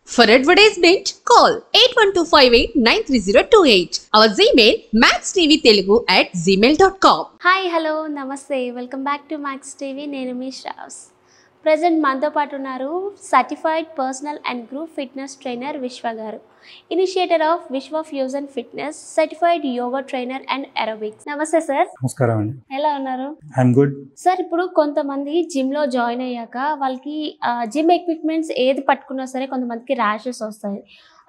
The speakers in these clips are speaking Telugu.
For advertisement, call 8125893028. Our Gmail maxtvtelugu@gmail.com. Hi hello నమస్తే welcome back to Max TV. నేను మీ శ్రావ్స్. ప్రజెంట్ మనతో పాటు ఉన్నారు certified personal and group fitness trainer Vishwa గారు, initiator of Vishwa fusion fitness, certified yoga trainer and aerobics. నమస్తే సార్. నమస్కారం అండి. ఎలా ఉన్నారు? ఐఎమ్ గుడ్ సార్, ఇప్పుడు కొంతమంది జిమ్లో జాయిన్ అయ్యాక వాళ్ళకి జిమ్ ఎక్విప్మెంట్స్ ఏది పట్టుకున్నా సరే కొంతమందికి ర్యాషెస్ వస్తాయి.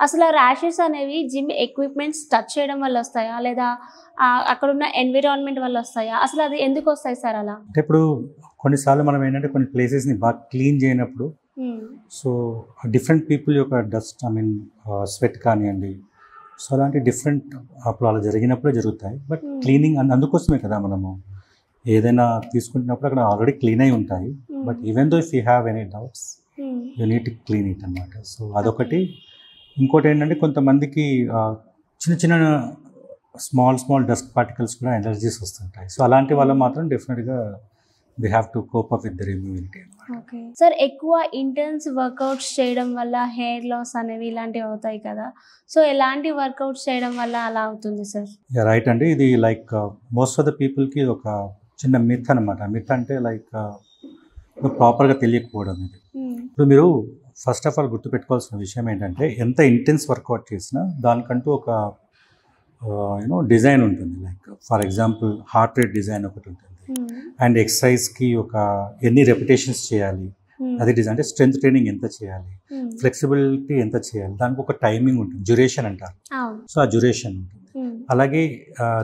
అసలు ఆ ర్యాషెస్ అనేవి జిమ్ ఎక్విప్మెంట్స్ టచ్ చేయడం వల్ల వస్తాయా, లేదా అక్కడున్న ఎన్విరాన్మెంట్ వల్ల వస్తాయా? అసలు అది ఎందుకు వస్తాయి సార్ అలా? అంటే ఇప్పుడు కొన్నిసార్లు మనం ఏంటంటే కొన్ని ప్లేసెస్ని బాగా క్లీన్ చేయనప్పుడు సో డిఫరెంట్ పీపుల్ యొక్క డస్ట్ స్వెట్ కానివ్వండి, సో అలాంటి డిఫరెంట్ అప్పుడు అలా జరిగినప్పుడే జరుగుతాయి. బట్ క్లీనింగ్ అందుకోసమే కదా మనము ఏదైనా తీసుకుంటున్నప్పుడు అక్కడ ఆల్రెడీ క్లీన్ అయి ఉంటాయి. But even though if you have any doubts you need to clean it అన్నమాట. సో అదొకటి. ఇంకోటి ఏంటంటే కొంతమందికి చిన్న చిన్న స్మాల్ డస్ట్ పార్టికల్స్ కూడా ఎలర్జీస్ వస్తుంటాయి. సో అలాంటి వాళ్ళు మాత్రం డెఫినెట్గా they have to cope up with their immunity. Okay sir, ఎక్కువ ఇంటెన్స్ వర్కౌట్స్ చేయడం వల్ల హెయిర్ లాస్ అనేవి ఇలాంటివి అవుతాయి కదా, సో ఎలాంటి వర్కౌట్స్ చేయడం వల్ల అలా అవుతుంది సార్? రైట్ అండి. ఇది లైక్ మోస్ట్ ఆఫ్ ద పీపుల్కి ఒక చిన్న మిత్ అనమాట. మిత్ అంటే లైక్ ప్రాపర్గా తెలియకపోవడం. ఇది ఇప్పుడు మీరు ఫస్ట్ ఆఫ్ ఆల్ గుర్తుపెట్టుకోవాల్సిన విషయం ఏంటంటే ఎంత ఇంటెన్స్ వర్కౌట్ చేసినా దానికంటూ ఒక డిజైన్ ఉంటుంది. Like for example heart rate design ఒకటి ఉంటుంది, అండ్ ఎక్సర్సైజ్కి ఒక ఎన్ని రెపిటేషన్స్ చేయాలి అది డిజైన్. అంటే స్ట్రెంత్ ట్రైనింగ్ ఎంత చేయాలి, ఫ్లెక్సిబిలిటీ ఎంత చేయాలి, దానికి ఒక టైమింగ్ ఉంటుంది, డ్యూరేషన్ అంటారు. సో ఆ డ్యూరేషన్ ఉంటుంది. అలాగే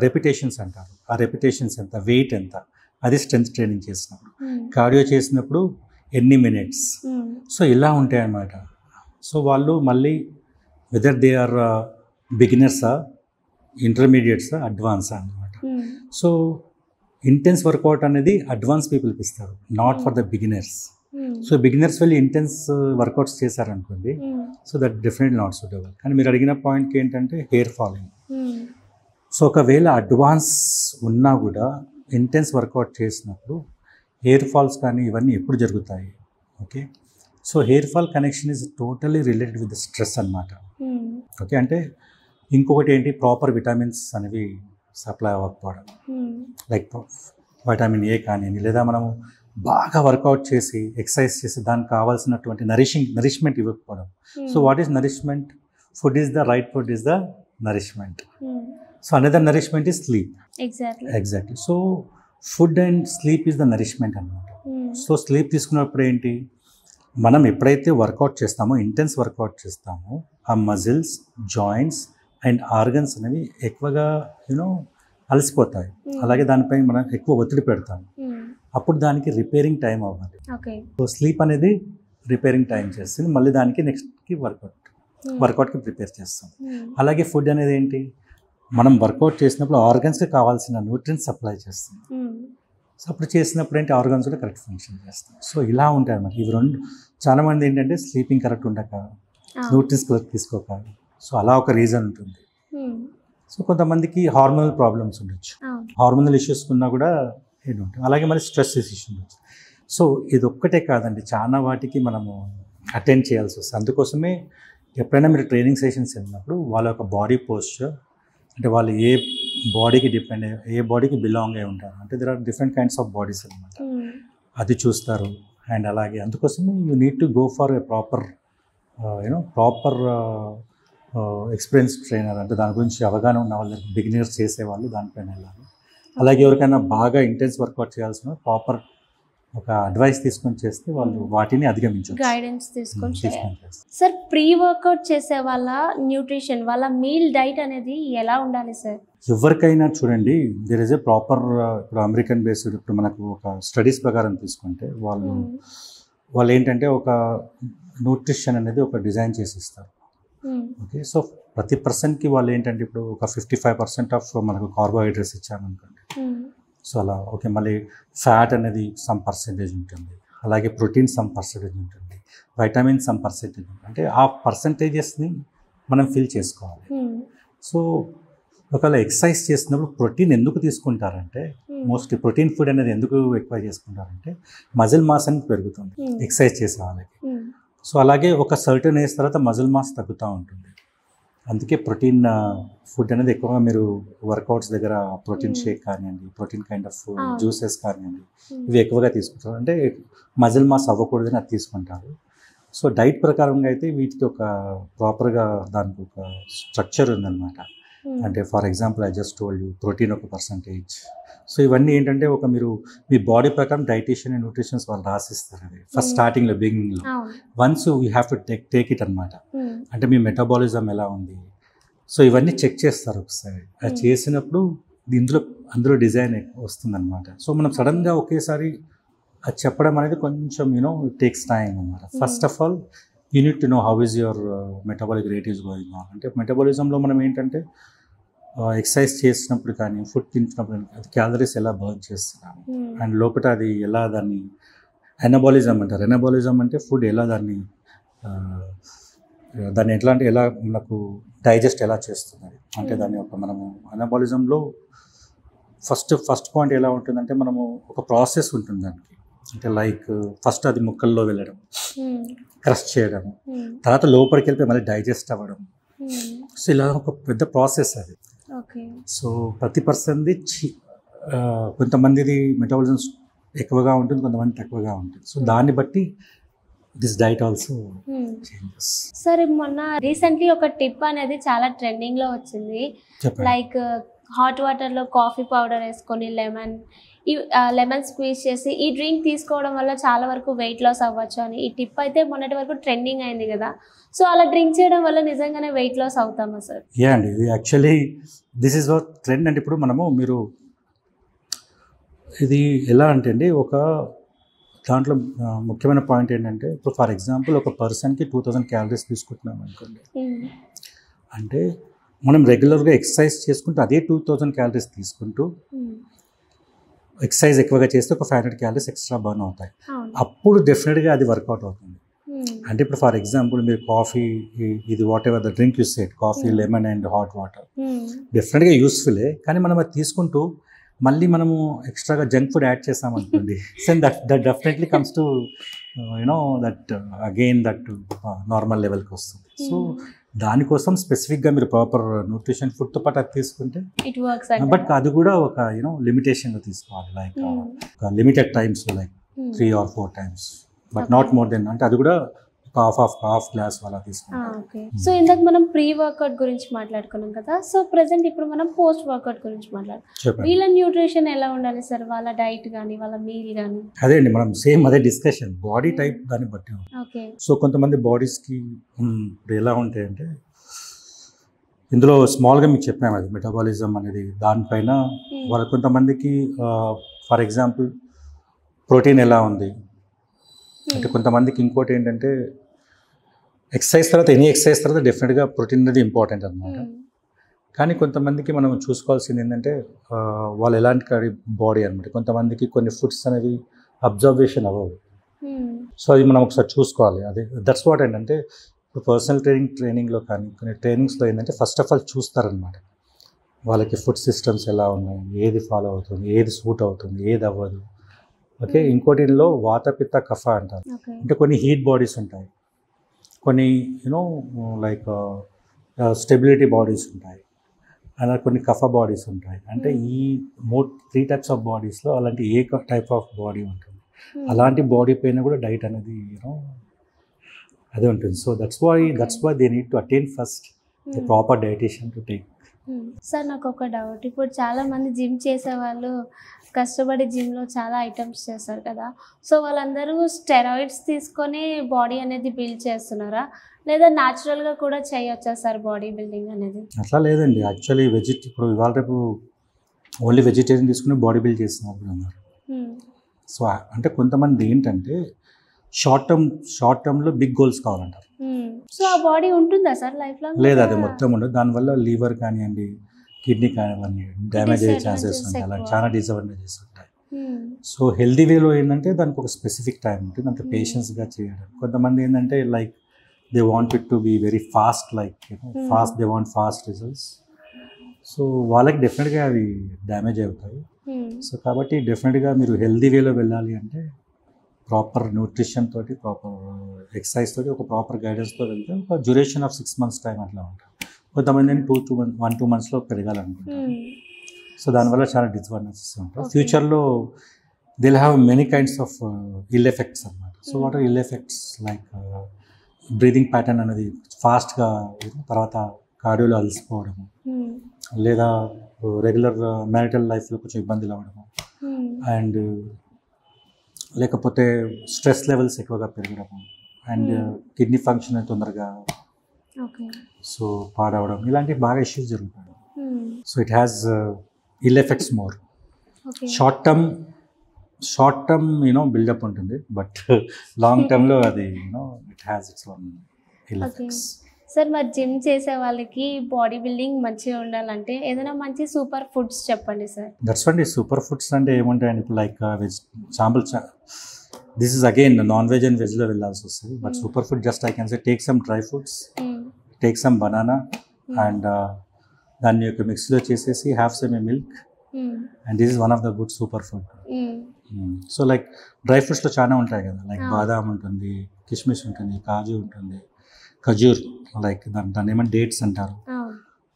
రెపిటేషన్స్ అంటారు, ఆ రెపిటేషన్స్ ఎంత, వెయిట్ ఎంత, అది స్ట్రెంత్ ట్రైనింగ్ చేసినప్పుడు. కార్డియో చేసినప్పుడు ఎన్ని మినిట్స్. సో ఇలా ఉంటాయి అన్నమాట. సో వాళ్ళు మళ్ళీ వెదర్ దే ఆర్ బిగినర్సా, ఇంటర్మీడియట్సా, అడ్వాన్సా అన్నమాట. సో ఇంటెన్స్ వర్కౌట్ అనేది అడ్వాన్స్ పీపుల్కి ఇస్తారు, not for the beginners. So beginners వెళ్ళి ఇంటెన్స్ వర్కౌట్స్ చేశారనుకోండి, so that definitely not suitable. కానీ మీరు అడిగిన పాయింట్కి ఏంటంటే హెయిర్ ఫాలింగ్. సో ఒకవేళ అడ్వాన్స్ ఉన్నా కూడా ఇంటెన్స్ వర్కౌట్ చేసినప్పుడు హెయిర్ ఫాల్స్ కానీ ఇవన్నీ ఎప్పుడు జరుగుతాయి? Okay, so hair fall connection is totally related with the stress అన్నమాట. ఓకే, అంటే ఇంకొకటి ఏంటి, ప్రాపర్ విటమిన్స్ అనేవి సప్లై అవ్వకపోవడం. లైక్ వైటమిన్ ఏ కానివ్వండి, లేదా మనము బాగా వర్కౌట్ చేసి ఎక్సర్సైజ్ చేసి దానికి కావాల్సినటువంటి నరిష్మెంట్ ఇవ్వకపోవడం. So what is nourishment? Food is the right food is the nourishment. So another nourishment is sleep. Exactly. So food and sleep is the nourishment అన్నమాట. సో స్లీప్ తీసుకున్నప్పుడు ఏంటి, మనం ఎప్పుడైతే వర్కౌట్ చేస్తామో, ఇంటెన్స్ వర్కౌట్ చేస్తామో, ఆ మజిల్స్, జాయింట్స్ అండ్ ఆర్గన్స్ అనేవి ఎక్కువగా అలసిపోతాయి. అలాగే దానిపై మనం ఎక్కువ ఒత్తిడి పెడతాం. అప్పుడు దానికి రిపేరింగ్ టైం అవ్వాలి. సో స్లీప్ అనేది రిపేరింగ్ టైం చేస్తుంది, మళ్ళీ దానికి నెక్స్ట్కి వర్కౌట్కి ప్రిపేర్ చేస్తాం. అలాగే ఫుడ్ అనేది ఏంటి, మనం వర్కౌట్ చేసినప్పుడు ఆర్గన్స్కి కావాల్సిన న్యూట్రియంట్స్ సప్లై చేస్తుంది. సో అప్పుడు చేసినప్పుడు ఏంటి, ఆర్గన్స్ కూడా కరెక్ట్ ఫంక్షన్ చేస్తాం. సో ఇలా ఉంటాయి అన్నమాట. ఇవి రెండు. చాలామంది ఏంటంటే స్లీపింగ్ కరెక్ట్ ఉండక, న్యూట్రియంట్స్ కరెక్ట్ తీసుకోక, సో అలా ఒక రీజన్ ఉంటుంది. సో కొంతమందికి హార్మోనల్ ప్రాబ్లమ్స్ ఉండొచ్చు, హార్మోనల్ ఇష్యూస్ ఉన్నా కూడా ఇది ఉంటుంది. అలాగే మరి స్ట్రెస్ ఇష్యూస్ ఉండొచ్చు. సో ఇది ఒక్కటే కాదండి, చాలా వాటికి మనము అటెండ్ చేయాల్సి వస్తుంది. అందుకోసమే ఎప్పుడైనా మీరు ట్రైనింగ్ సెషన్స్ వెళ్ళినప్పుడు వాళ్ళ యొక్క బాడీ పోస్చర్, అంటే వాళ్ళు ఏ బాడీకి డిపెండ్ అయ్యి, ఏ బాడీకి బిలాంగ్ అయి ఉంటారు, అంటే there are different kinds of bodies అనమాట, అది చూస్తారు. అండ్ అలాగే అందుకోసమే you need to go for a proper experience trainer, అంటే దాని గురించి అవగాహన ఉన్న వాళ్ళు, బిగినర్స్ చేసేవాళ్ళు దానిపైన వెళ్ళాలి. అలాగే ఎవరికైనా బాగా ఇంటెన్స్ వర్కౌట్ చేయాల్సిన ప్రాపర్ ఒక అడ్వైస్ తీసుకొని చేస్తే వాళ్ళు వాటిని అధిగమించవచ్చు, గైడెన్స్ తీసుకొని చేయాలి. సార్, ప్రీ వర్కౌట్ చేసే వాళ్ళ న్యూట్రిషన్, వాళ్ళ మీల్ డైట్ అనేది ఎలా ఉండాలి సార్? ఎవరికైనా చూడండి, దేర్ ఇస్ ఏ ప్రాపర్, ఇప్పుడు అమెరికన్ బేస్డ్, ఇప్పుడు మనకు ఒక స్టడీస్ ప్రకారం తీసుకుంటే వాళ్ళు ఏంటంటే ఒక న్యూట్రిషన్ అనేది ఒక డిజైన్ చేసి ఇస్తారు. ఓకే, సో ప్రతి పర్సన్కి వాళ్ళు ఏంటంటే ఇప్పుడు ఒక 55% ఆఫ్ మనకు కార్బోహైడ్రేట్స్ ఇచ్చామనుకోండి, సో అలా. ఓకే, మళ్ళీ ఫ్యాట్ అనేది సమ్ పర్సెంటేజ్ ఉంటుంది, అలాగే ప్రోటీన్ సమ్ పర్సెంటేజ్ ఉంటుంది, వైటమిన్ సమ్ పర్సెంటేజ్ ఉంటుంది. అంటే ఆ పర్సంటేజెస్ని మనం ఫిల్ చేసుకోవాలి. సో ఒకవేళ ఎక్సర్సైజ్ చేసినప్పుడు ప్రోటీన్ ఎందుకు తీసుకుంటారంటే, మోస్ట్లీ ప్రోటీన్ ఫుడ్ అనేది ఎందుకు ఎక్కువ చేసుకుంటారంటే మజిల్ మాస్ అనేది పెరుగుతుంది ఎక్సర్సైజ్ చేసే వాళ్ళకి. సో అలాగే ఒక సర్టన్ ఏజ్ తర్వాత మజిల్ మాస్ తగ్గుతూ ఉంటుంది. అందుకే ప్రోటీన్ ఫుడ్ అనేది ఎక్కువగా మీరు వర్కౌట్స్ దగ్గర ప్రోటీన్ షేక్ కానివ్వండి, ప్రోటీన్ కైండ్ ఆఫ్ జ్యూసెస్ కానివ్వండి, ఇవి ఎక్కువగా తీసుకుంటారు. అంటే మజిల్ మాస్ అవ్వకూడదని అది తీసుకుంటారు. సో డైట్ ప్రకారంగా అయితే వీటికి ఒక ప్రాపర్గా దానికి ఒక స్ట్రక్చర్ ఉందన్నమాట. అంటే for example I just told you protein ఒక పర్సంటేజ్. సో ఇవన్నీ ఏంటంటే ఒక మీరు మీ బాడీ ప్రకారం డైటీషియన్ అండ్ న్యూట్రిషన్స్ వాళ్ళు రాసిస్తారు. అది ఫస్ట్ స్టార్టింగ్లో బిగినింగ్లో once you have to take it అనమాట. అంటే మీ మెటబాలిజం ఎలా ఉంది, సో ఇవన్నీ చెక్ చేస్తారు ఒకసారి. అది చేసినప్పుడు అందులో డిజైన్ వస్తుందన్నమాట. సో మనం సడన్గా ఒకేసారి అది చెప్పడం అనేది కొంచెం ఇట్ టేక్స్ టైం అనమాట. First of all you need to know how is your metabolic rate is going on. అంటే మెటబాలిజంలో మనం ఏంటంటే ఎక్సర్సైజ్ చేసినప్పుడు కానీ ఫుడ్ తింటున్నప్పుడు అది క్యాలరీస్ ఎలా బర్న్ చేస్తున్నాము అండ్ లోపల అది ఎలా దాన్ని ఎనబాలిజం అంటారు. ఎనబాలిజం అంటే ఫుడ్ ఎలా దాన్ని ఎట్లా అంటే ఎలా మనకు డైజెస్ట్ ఎలా చేస్తున్నది అంటే దాని యొక్క మనము ఎనబాలిజంలో ఫస్ట్ పాయింట్ ఎలా ఉంటుందంటే మనము ఒక ప్రాసెస్ ఉంటుంది దానికి. అంటే లైక్ ఫస్ట్ అది ముక్కల్లో వెళ్ళడం, క్రష్ చేయడం, తర్వాత లోపలికి వెళ్ళిపోయి మళ్ళీ డైజెస్ట్ అవ్వడం. సో ఇలా ఒక పెద్ద ప్రాసెస్ అది. సో ప్రతి పర్సన్ది కొంతమందిది మెటబాలిజం ఎక్కువగా ఉంటుంది, కొంతమంది తక్కువగా ఉంటుంది. సో దాన్ని బట్టి దిస్ డైట్ ఆల్సో చేంజెస్. సరే, మొన్న రీసెంట్లీ ఒక టిప్ అనేది చాలా ట్రెండింగ్లో వచ్చింది. లైక్ హాట్ వాటర్లో కాఫీ పౌడర్ వేసుకొని లెమన్ స్క్వీజ్ చేసి ఈ డ్రింక్ తీసుకోవడం వల్ల చాలా వరకు వెయిట్ లాస్ అవ్వచ్చు అని ఈ టిప్ అయితే మొన్నటి వరకు ట్రెండింగ్ అయింది కదా. సో అలా డ్రింక్ చేయడం వల్ల నిజంగానే వెయిట్ లాస్ అవుతామా సార్? యా అండి, ఇది actually this is what trend. అంటే ఇప్పుడు మీరు ఇది ఎలా అంటే అండి, ఒక దాంట్లో ముఖ్యమైన పాయింట్ ఏంటంటే ఇప్పుడు ఫర్ ఎగ్జాంపుల్ ఒక పర్సన్కి 2000 క్యాలరీస్ తీసుకుంటున్నాం అనుకోండి. అంటే మనం రెగ్యులర్గా ఎక్సర్సైజ్ చేసుకుంటూ అదే 2000 క్యాలరీస్ తీసుకుంటూ ఎక్సర్సైజ్ ఎక్కువగా చేస్తే ఒక 500 క్యాలరీస్ ఎక్స్ట్రా బర్న్ అవుతాయి. అప్పుడు డెఫినెట్గా అది వర్కౌట్ అవుతుంది. అంటే ఇప్పుడు ఫర్ ఎగ్జాంపుల్ మీరు కాఫీ, ఇది whatever the drink you set, coffee, lemon and hot water డెఫినెట్గా యూస్ఫుల్లే. కానీ మనం అది తీసుకుంటూ మళ్ళీ మనము ఎక్స్ట్రాగా జంక్ ఫుడ్ యాడ్ చేస్తామనుకోండి, so that definitely comes to that again that normal లెవెల్కి వస్తుంది. సో దానికోసం స్పెసిఫిక్గా మీరు ప్రాపర్ న్యూట్రిషన్ ఫుడ్తో పాటు అది తీసుకుంటే ఇట్ వర్క్స్. బట్ అది కూడా ఒక లిమిటేషన్లో తీసుకోవాలి. Like limited times, like 3 or 4 times, but not more than. అంటే అది కూడా హాఫ్ గ్లాస్ అలా తీసుకుంటాం. సో ఇందాక మనం ప్రీ వర్కౌట్ గురించి మాట్లాడుకున్నాం కదా. సో ప్రెసెంట్ ఇప్పుడు మనం పోస్ట్ వర్కౌట్ గురించి మాట్లాడుతాం. వీళ్ళ న్యూట్రిషన్ ఎలా ఉండాలి సార్? వాళ్ళ డైట్ కానీ వాళ్ళ మీల్ కానీ? అదే అండి, మనం అదే డిస్కషన్ బాడీ టైప్ దాన్ని బట్టి. సో కొంతమంది బాడీస్కి ఇప్పుడు ఎలా ఉంటాయంటే, ఇందులో స్మాల్గా మీకు చెప్పాము అది మెటబాలిజం అనేది దానిపైన వాళ్ళ కొంతమందికి ఫర్ ఎగ్జాంపుల్ ప్రోటీన్ ఎలా ఉంది అంటే, కొంతమందికి ఇంకోటి ఏంటంటే ఎక్సర్సైజ్ తర్వాత ఎనీ ఎక్సర్సైజ్ తర్వాత డెఫినెట్గా ప్రోటీన్ అనేది ఇంపార్టెంట్ అనమాట. కానీ కొంతమందికి మనం చూసుకోవాల్సింది ఏంటంటే వాళ్ళు ఎలాంటి బాడీ అనమాట. కొంతమందికి కొన్ని ఫుడ్స్ అనేవి అబ్జర్వేషన్ అవ్వవు. సో అది మనం ఒకసారి చూసుకోవాలి. అదే దట్స్ వాట్ ఏంటంటే ఇప్పుడు పర్సనల్ ట్రైనింగ్లో కానీ కొన్ని ట్రైనింగ్స్లో ఏంటంటే ఫస్ట్ ఆఫ్ ఆల్ చూస్తారనమాట వాళ్ళకి ఫుడ్ సిస్టమ్స్ ఎలా ఉన్నాయి, ఏది ఫాలో అవుతుంది, ఏది సూట్ అవుతుంది, ఏది అవ్వదు. ఓకే, ఇంకోటిలో వాత, పిత్త, కఫ అంటారు. అంటే కొన్ని హీట్ బాడీస్ ఉంటాయి, కొన్ని లైక్ స్టెబిలిటీ బాడీస్ ఉంటాయి, అలా కొన్ని కఫ బాడీస్ ఉంటాయి. అంటే ఈ 3 types ఆఫ్ బాడీస్లో అలాంటి ఏ టైప్ ఆఫ్ బాడీ ఉంటుంది, అలాంటి బాడీ పైన కూడా డైట్ అనేది అదే ఉంటుంది. So that's why they need to attain first the proper dictation to take. Sir నాకు ఒక డౌట్. ఇప్పుడు చాలామంది జిమ్ చేసేవాళ్ళు కష్టపడి జిమ్లో చాలా ఐటమ్స్ చేస్తారు కదా. సో వాళ్ళందరూ స్టెరాయిడ్స్ తీసుకొని బాడీ అనేది బిల్డ్ చేస్తున్నారా, లేదా న్యాచురల్గా కూడా చేయొచ్చా సార్ బాడీ బిల్డింగ్ అనేది? అట్లా లేదండి. యాక్చువల్లీ ఇప్పుడు ఇవాళ రేపు ఓన్లీ వెజిటేరియన్ తీసుకుని బాడీ బిల్డ్ చేస్తున్నారు అన్నారు. సో అంటే కొంతమంది ఏంటంటే షార్ట్ టర్మ్లో బిగ్ గోల్స్ కావాలంటారు. సో ఆ బాడీ ఉంటుందా సార్ లైఫ్ లాంగ్? లేదు, అది మొత్తం ఉండదు. దానివల్ల లీవర్ కానివ్వండి, కిడ్నీ కానివ్వండి డ్యామేజ్ అయ్యే ఛాన్సెస్ ఉంటాయి. అలా చాలా డిసడ్వాంటేజెస్ ఉంటాయి. సో హెల్దీ వేలో ఏంటంటే దానికి ఒక స్పెసిఫిక్ టైం ఉంటుంది, అంత పేషెన్స్గా చేయడం. కొంతమంది ఏంటంటే like they want it to be very fast, like fast, they want fast results. So వాళ్ళకి డెఫినెట్గా అవి డ్యామేజ్ అవుతాయి. సో కాబట్టి డెఫినెట్గా మీరు హెల్దీ వేలో వెళ్ళాలి అంటే ప్రాపర్ న్యూట్రిషన్ తోటి, ప్రాపర్ ఎక్సర్సైజ్ తోటి, ఒక ప్రాపర్ గైడెన్స్తో వెళ్తే ఒక డ్యూరేషన్ ఆఫ్ 6 months టైం అట్లా ఉంటుంది. కొంతమంది 1-2 monthsలో పెరగాలనుకుంటారు. సో దానివల్ల చాలా డిస్అడ్వాంటేజెస్ ఉంటాయి. ఫ్యూచర్లో they'll have many kinds of ill effects అనమాట. So what are ill effects like breathing pattern అనేది ఫాస్ట్గా, తర్వాత కార్డియోలో అలసిపోవడము, లేదా రెగ్యులర్ మ్యారిటల్ లైఫ్లో కొంచెం ఇబ్బందులు అవ్వడము, అండ్ లేకపోతే స్ట్రెస్ లెవెల్స్ ఎక్కువగా పెరగడము, అండ్ కిడ్నీ ఫంక్షన్ తొందరగా సో పాడవడం, ఇలాంటివి బాగా ఇష్యూస్ జరుగుతాయి. So it has ill effects more. Short term buildup ఉంటుంది, బట్ లాంగ్ టర్మ్లో అది it has its own ill effects. Sir, మరి జిమ్ చేసే వాళ్ళకి బాడీ బిల్డింగ్ మంచిగా ఉండాలంటే ఏదైనా మంచి సూపర్ ఫుడ్స్ చెప్పండి సార్. దట్స్ అండి. సూపర్ ఫుడ్స్ అంటే ఏముంటాయండి, ఇప్పుడు like veg sample, this is again non veg and వెజ్లో వెళ్ళాల్సి వస్తుంది. But super food just I can say take some dry fruits, take some banana, and దాన్ని యొక్క మిక్స్లో చేసేసి have some a milk, and this is one of the good super food. So like dry ఫ్రూట్స్లో చాలా ఉంటాయి కదా, లైక్ బాదాం ఉంటుంది, కిస్మిస్ ఉంటుంది, కాజు ఉంటుంది, ఖజూర్, లైక్ దాన్ని ఏమైనా డేట్స్ అంటారు.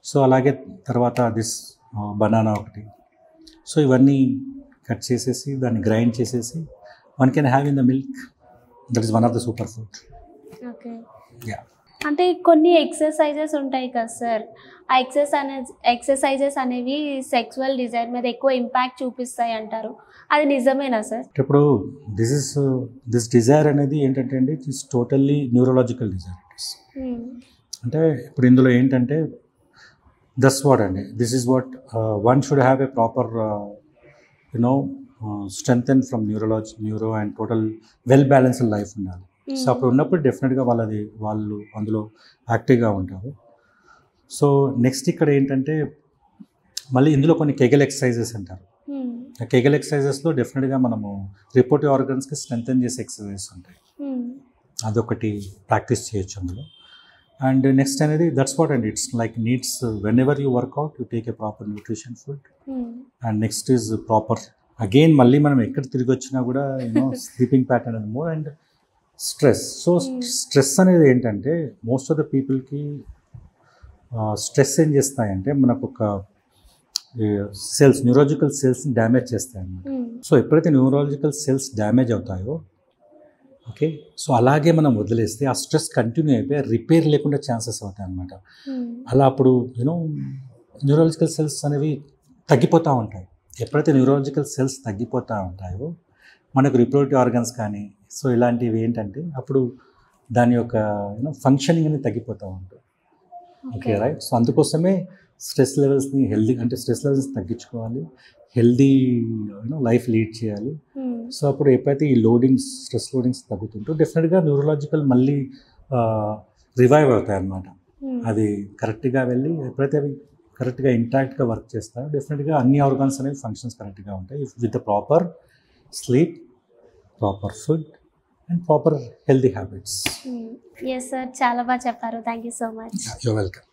సో అలాగే తర్వాత దిస్ బనానా ఒకటి. సో ఇవన్నీ కట్ చేసేసి దాన్ని గ్రైండ్ చేసేసి one can have in the milk. That is one of the super food. Okay. Yeah. అంటే కొన్ని ఎక్సర్సైజెస్ ఉంటాయి కదా సార్, ఆ ఎక్సర్సైజెస్ అనేవి సెక్సువల్ డిజైర్ మీద ఎక్కువ ఇంపాక్ట్ చూపిస్తాయి అంటారు, అది నిజమేనా సార్? ఇప్పుడు దిస్ డిజైర్ అనేది ఏంటంటే అండి, it is totally neurological desire. అంటే ఇప్పుడు ఇందులో ఏంటంటే దట్స్ వాట్ అండి, this is what one should have a proper strengthen from neuro and total well balanced life ఉండాలి. సో అప్పుడు ఉన్నప్పుడు డెఫినెట్గా వాళ్ళు అందులో యాక్టివ్గా ఉంటారు. సో నెక్స్ట్ ఇక్కడ ఏంటంటే మళ్ళీ ఇందులో కొన్ని కెగెల్ ఎక్సర్సైజెస్ అంటారు. కెగెల్ ఎక్సర్సైజెస్లో డెఫినెట్గా మనము రిపోర్టివ్ ఆర్గన్స్కి స్ట్రెంగ్తెన్ చేసే ఎక్సర్సైజెస్ ఉంటాయి, అదొకటి ప్రాక్టీస్ చేయొచ్చు అందులో. అండ్ నెక్స్ట్ అనేది that's what and it's like needs whenever you workout you take a proper nutrition food. And next is proper again మళ్ళీ మనం ఎక్కడ తిరిగి వచ్చినా కూడా sleeping pattern and more, and stress. So stress అనేది ఏంటంటే మోస్ట్ ఆఫ్ ద పీపుల్కి స్ట్రెస్ ఏం చేస్తాయంటే మనకు ఒక న్యూరాలజికల్ సెల్స్ని డ్యామేజ్ చేస్తాయి అన్నమాట. సో ఎప్పుడైతే న్యూరాలజికల్ సెల్స్ డ్యామేజ్ అవుతాయో, ఓకే, సో అలాగే మనం వదిలేస్తే ఆ స్ట్రెస్ కంటిన్యూ అయిపోయి రిపేర్ లేకుండా ఛాన్సెస్ అవుతాయి అన్నమాట. అలా అప్పుడు న్యూరాలజికల్ సెల్స్ అనేవి తగ్గిపోతూ ఉంటాయి. ఎప్పుడైతే న్యూరాలజికల్ సెల్స్ తగ్గిపోతూ ఉంటాయో మనకు రిప్రొడక్టివ్ ఆర్గన్స్ కానీ సో ఇలాంటివి ఏంటంటే అప్పుడు దాని యొక్క ఫంక్షనింగ్ అనేది తగ్గిపోతూ ఉంటుంది. Okay, right. సో అందుకోసమే స్ట్రెస్ లెవెల్స్ని స్ట్రెస్ లెవెల్స్ని తగ్గించుకోవాలి, హెల్దీ లైఫ్ లీడ్ చేయాలి. సో అప్పుడు ఎప్పుడైతే ఈ స్ట్రెస్ లోడింగ్స్ తగ్గుతుంటో డెఫినెట్గా న్యూరలాజికల్ మళ్ళీ రివైవ్ అవుతాయి అన్నమాట. అది కరెక్ట్గా వెళ్ళి ఎప్పుడైతే అవి కరెక్ట్గా ఇంటాక్ట్గా వర్క్ చేస్తారో డెఫినెట్గా అన్ని ఆర్గాన్స్ అనేవి ఫంక్షన్స్ కరెక్ట్గా ఉంటాయి with the proper sleep, proper food and proper healthy habits. Yes sir, చాలా బాగా చెప్పారు. Thank you so much. You're welcome.